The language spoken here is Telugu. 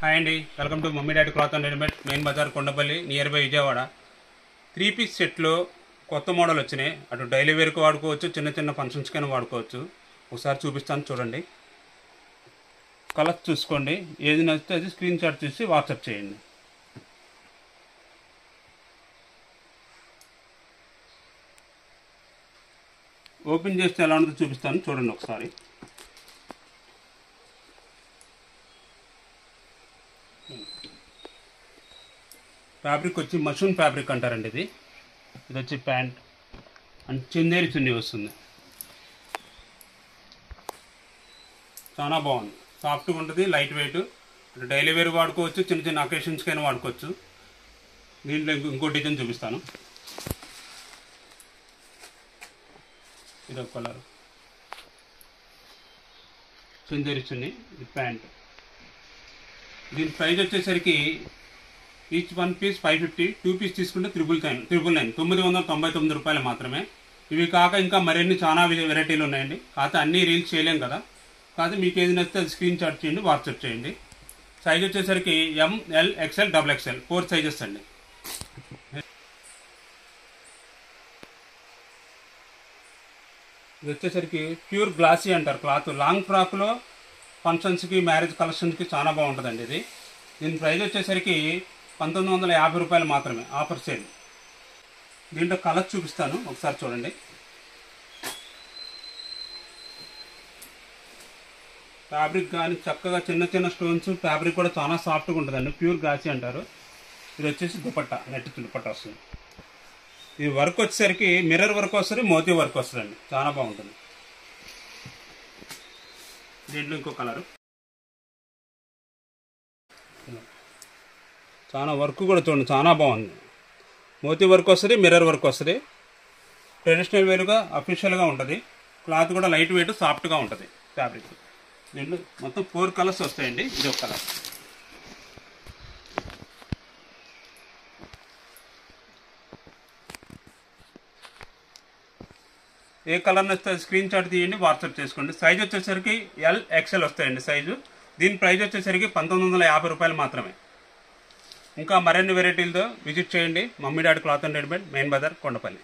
హాయ్ అండి, welcome to mummy daddy cloth and readymade, main Bazar, Kondapalli, near by Vijayawada. Three piece సెట్లో కొత్త మోడల్ వచ్చినాయి. అటు డైలీ వేర్కి వాడుకోవచ్చు, చిన్న చిన్న ఫంక్షన్స్కైనా వాడుకోవచ్చు. ఒకసారి చూపిస్తాను చూడండి. కలర్స్ చూసుకోండి, ఏది నచ్చితే అది స్క్రీన్ షాట్ తీసి వాట్సాప్ చేయండి. ఓపెన్ చేస్తే ఎలా ఉంటుందో చూపిస్తాను చూడండి ఒకసారి. ఫ్యాబ్రిక్ వచ్చి మష్రూమ్ ఫ్యాబ్రిక్ అంటారండి. ఇది వచ్చి ప్యాంట్ అండ్ చిందేరి చున్నీ వస్తుంది. చాలా బాగుంది, సాఫ్ట్గా ఉంటుంది, లైట్ వెయిట్. డైలీ వేర్ వాడుకోవచ్చు, చిన్న చిన్న అకేషన్స్కైనా వాడుకోవచ్చు. దీంట్లో ఇంకో డిజైన్ చూపిస్తాను. ఇది ఒక కలర్, చిందేరి చున్నీ, ఇది ప్యాంట్. దీని ప్రైస్ వచ్చేసరికి ఈచ్ 1 పీస్ 550, 2 పీస్ తీసుకుంటే 999 999 రూపాయలు మాత్రమే. ఇవి కాక ఇంకా మరిన్ని చాలా వెరైటీలు ఉన్నాయండి. కాకపోతే అన్నీ రీల్స్ చేయలేం కదా. కాకపోతే మీకు ఏది నచ్చితే అది స్క్రీన్ షాట్ చేయండి, వాట్సాప్ చేయండి. సైజ్ వచ్చేసరికి ML XL XXL 4 సైజెస్ అండి. ఇది వచ్చేసరికి ప్యూర్ గ్లాసీ అంటారు క్లాత్. లాంగ్ ఫ్రాక్లో ఫంక్షన్స్కి, మ్యారేజ్ కలెక్షన్స్కి చాలా బాగుంటుందండి ఇది. దీని ప్రైస్ వచ్చేసరికి 1950 రూపాయలు మాత్రమే, ఆఫర్ సేల్. దీంట్లో కలర్స్ చూపిస్తాను, ఒకసారి చూడండి. ఫ్యాబ్రిక్ కానీ చక్కగా చిన్న చిన్న స్టోన్స్, ఫ్యాబ్రిక్ కూడా చాలా సాఫ్ట్గా ఉంటుందండి. ప్యూర్ గ్లాసీ అంటారు. ఇది వచ్చేసి దుపట్టా, నెట్ దుపట్టా వస్తుంది. ఇది వర్క్ వచ్చేసరికి మిర్రర్ వర్క్ వస్తుంది, మోతీ వర్క్ వస్తుందండి, చాలా బాగుంటుంది. దీంట్లో ఇంకో కలరు, చాలా వర్క్ కూడా చూడండి, చాలా బాగుంది. మోతీ వర్క్ వస్తుంది, మిర్రర్ వర్క్ వస్తుంది. ట్రెడిషనల్ వేరుగా అఫీషియల్గా ఉంటుంది. క్లాత్ కూడా లైట్ వెయిట్, సాఫ్ట్గా ఉంటుంది ఫ్యాబ్రిక్. దీంట్లో మొత్తం 4 కలర్స్ వస్తాయండి. ఇది ఒక కలర్. ఏ కలర్ నచ్చితే స్క్రీన్ షాట్ తీయండి, వాట్సాప్ చేసుకోండి. సైజ్ వచ్చేసరికి L XL వస్తాయండి సైజు. దీని ప్రైస్ వచ్చేసరికి 1950 రూపాయలు మాత్రమే. ఇంకా మరిన్ని వెరైటీలతో విజిట్ చేయండి mummy daddy cloth and readymade, main Bazar, Kondapalli.